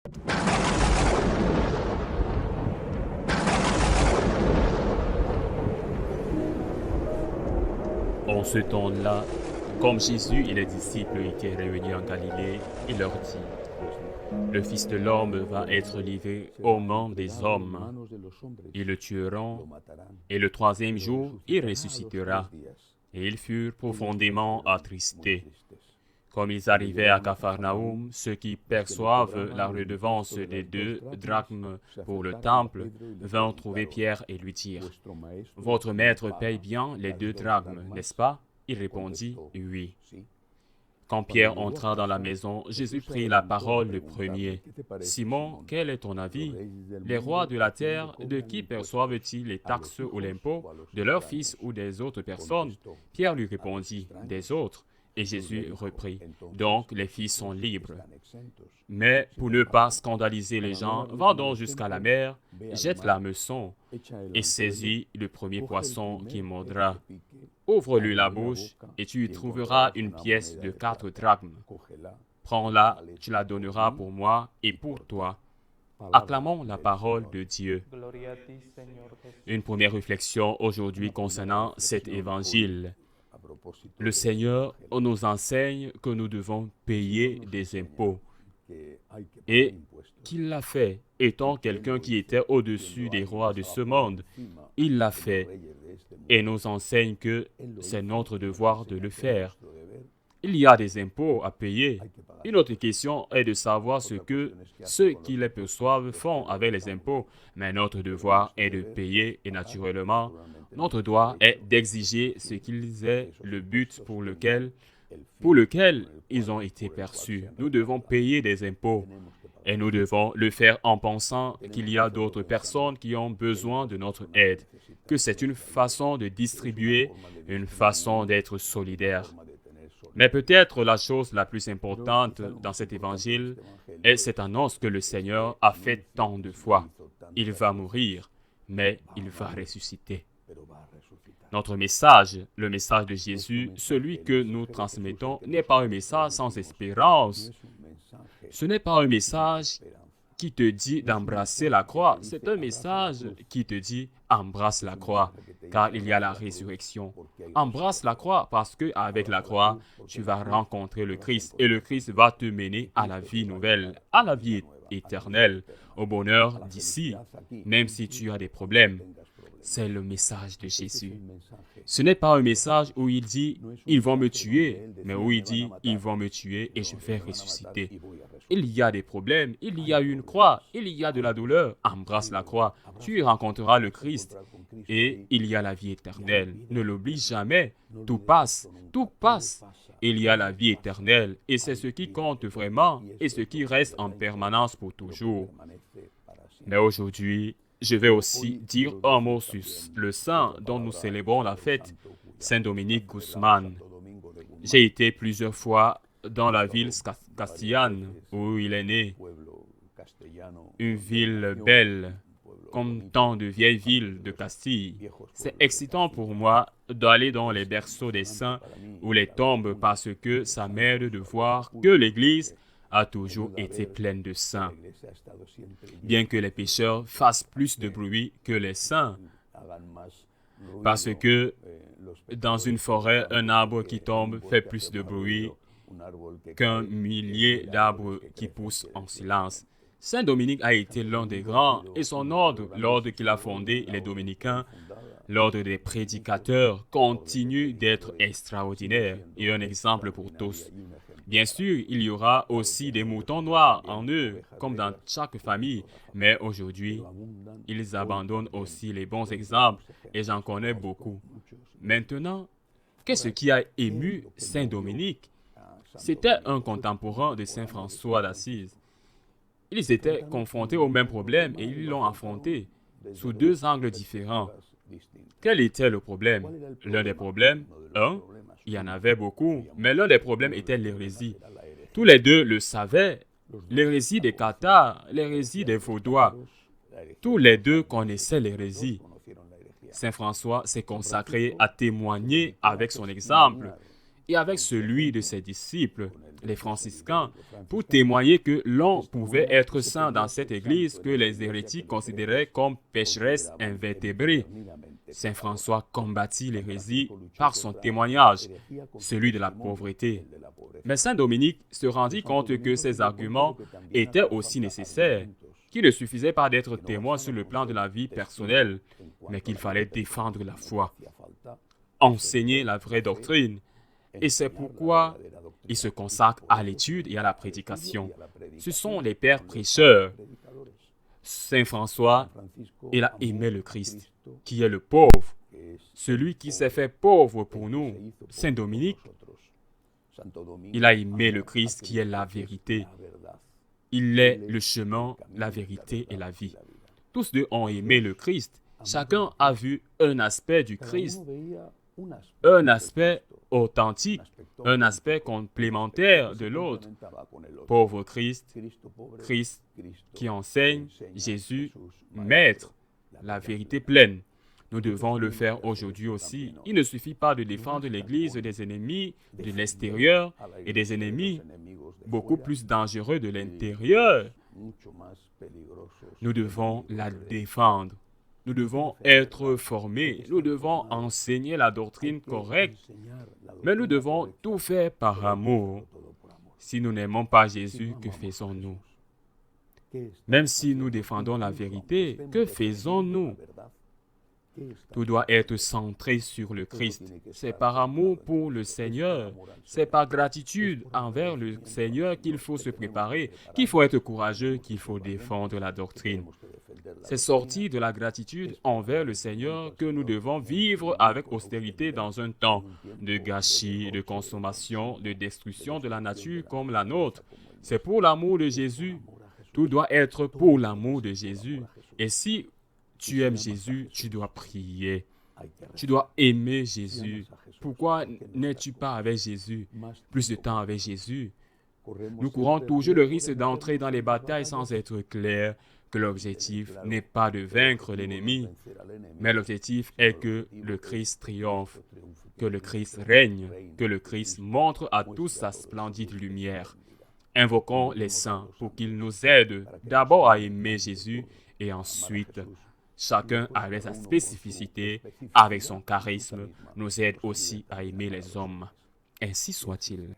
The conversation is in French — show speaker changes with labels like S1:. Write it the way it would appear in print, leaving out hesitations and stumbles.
S1: En ce temps-là, comme Jésus et les disciples étaient réunis en Galilée, il leur dit, le Fils de l'homme va être livré aux mains des hommes. Ils le tueront, et le troisième jour, il ressuscitera. Et ils furent profondément attristés. Comme ils arrivaient à Capharnaüm, ceux qui perçoivent la redevance des 2 drachmes pour le temple vinrent trouver Pierre et lui dirent, « Votre maître paye bien les 2 drachmes, n'est-ce pas ?» Il répondit, « Oui. » Quand Pierre entra dans la maison, Jésus prit la parole le premier. « Simon, quel est ton avis? Les rois de la terre, de qui perçoivent-ils les taxes ou l'impôt? De leurs fils ou des autres personnes ?» Pierre lui répondit, « Des autres. » Et Jésus reprit, « Donc les fils sont libres. Mais pour ne pas scandaliser les gens, va donc jusqu'à la mer, jette l'hameçon et saisis le premier poisson qui mordra. Ouvre-lui la bouche et tu y trouveras une pièce de 4 drachmes. Prends-la, tu la donneras pour moi et pour toi. » Acclamons la parole de Dieu. Une première réflexion aujourd'hui concernant cet évangile. Le Seigneur nous enseigne que nous devons payer des impôts et qu'il l'a fait. Étant quelqu'un qui était au-dessus des rois de ce monde, il l'a fait et nous enseigne que c'est notre devoir de le faire. Il y a des impôts à payer. Une autre question est de savoir ce que ceux qui les perçoivent font avec les impôts, mais notre devoir est de payer et naturellement, notre droit est d'exiger ce qu'ils aient le but pour lequel ils ont été perçus. Nous devons payer des impôts et nous devons le faire en pensant qu'il y a d'autres personnes qui ont besoin de notre aide, que c'est une façon de distribuer, une façon d'être solidaire. Mais peut-être la chose la plus importante dans cet évangile est cette annonce que le Seigneur a faite tant de fois. Il va mourir, mais il va ressusciter. Notre message, le message de Jésus, celui que nous transmettons, n'est pas un message sans espérance. Ce n'est pas un message qui te dit d'embrasser la croix, c'est un message qui te dit embrasse la croix, car il y a la résurrection. Embrasse la croix parce qu'avec la croix, tu vas rencontrer le Christ et le Christ va te mener à la vie nouvelle, à la vie éternelle, au bonheur d'ici, même si tu as des problèmes. C'est le message de Jésus. Ce n'est pas un message où il dit « ils vont me tuer », mais où il dit « ils vont me tuer et je vais ressusciter ». Il y a des problèmes, il y a une croix, il y a de la douleur. Embrasse la croix, tu y rencontreras le Christ et il y a la vie éternelle. Ne l'oublie jamais, tout passe, tout passe. Il y a la vie éternelle et c'est ce qui compte vraiment et ce qui reste en permanence pour toujours. Mais aujourd'hui, je vais aussi dire un mot sur le saint dont nous célébrons la fête, Saint Dominique Guzmán. J'ai été plusieurs fois dans la ville castillane où il est né. Une ville belle, comme tant de vieilles villes de Castille. C'est excitant pour moi d'aller dans les berceaux des saints ou les tombes parce que ça m'aide de voir que l'Église a toujours été pleine de saints. Bien que les pécheurs fassent plus de bruit que les saints, parce que dans une forêt, un arbre qui tombe fait plus de bruit qu'un millier d'arbres qui poussent en silence. Saint Dominique a été l'un des grands et son ordre, l'ordre qu'il a fondé, les Dominicains, l'ordre des prédicateurs, continue d'être extraordinaire et un exemple pour tous. Bien sûr, il y aura aussi des moutons noirs en eux, comme dans chaque famille, mais aujourd'hui, ils abandonnent aussi les bons exemples et j'en connais beaucoup. Maintenant, qu'est-ce qui a ému Saint Dominique? C'était un contemporain de Saint François d'Assise. Ils étaient confrontés au même problème et ils l'ont affronté sous 2 angles différents. Quel était le problème? L'un des problèmes, il y en avait beaucoup, mais l'un des problèmes était l'hérésie. Tous les deux le savaient, l'hérésie des cathares, l'hérésie des vaudois. Tous les deux connaissaient l'hérésie. Saint François s'est consacré à témoigner avec son exemple et avec celui de ses disciples les franciscains, pour témoigner que l'on pouvait être saint dans cette église que les hérétiques considéraient comme pécheresses invétébrées. Saint François combattit l'hérésie par son témoignage, celui de la pauvreté. Mais Saint Dominique se rendit compte que ces arguments étaient aussi nécessaires, qu'il ne suffisait pas d'être témoin sur le plan de la vie personnelle, mais qu'il fallait défendre la foi, enseigner la vraie doctrine. Et c'est pourquoi il se consacre à l'étude et à la prédication. Ce sont les pères prêcheurs. Saint François, il a aimé le Christ, qui est le pauvre, celui qui s'est fait pauvre pour nous. Saint Dominique, il a aimé le Christ, qui est la vérité. Il est le chemin, la vérité et la vie. Tous deux ont aimé le Christ. Chacun a vu un aspect du Christ, un aspect authentique, un aspect complémentaire de l'autre. Pauvre Christ, Christ qui enseigne, Jésus, Maître, la vérité pleine. Nous devons le faire aujourd'hui aussi. Il ne suffit pas de défendre l'Église des ennemis de l'extérieur et des ennemis beaucoup plus dangereux de l'intérieur. Nous devons la défendre. Nous devons être formés. Nous devons enseigner la doctrine correcte. Mais nous devons tout faire par amour. Si nous n'aimons pas Jésus, que faisons-nous? Même si nous défendons la vérité, que faisons-nous? Tout doit être centré sur le Christ. C'est par amour pour le Seigneur, c'est par gratitude envers le Seigneur qu'il faut se préparer, qu'il faut être courageux, qu'il faut défendre la doctrine. C'est sorti de la gratitude envers le Seigneur que nous devons vivre avec austérité dans un temps de gâchis, de consommation, de destruction de la nature comme la nôtre. C'est pour l'amour de Jésus. Tout doit être pour l'amour de Jésus. Et si tu aimes Jésus, tu dois prier. Tu dois aimer Jésus. Pourquoi n'es-tu pas avec Jésus? Plus de temps avec Jésus. Nous courons toujours le risque d'entrer dans les batailles sans être clairs que l'objectif n'est pas de vaincre l'ennemi, mais l'objectif est que le Christ triomphe, que le Christ règne, que le Christ montre à tous sa splendide lumière. Invoquons les saints pour qu'ils nous aident d'abord à aimer Jésus et ensuite, chacun avec sa spécificité, avec son charisme, nous aide aussi à aimer les hommes. Ainsi soit-il.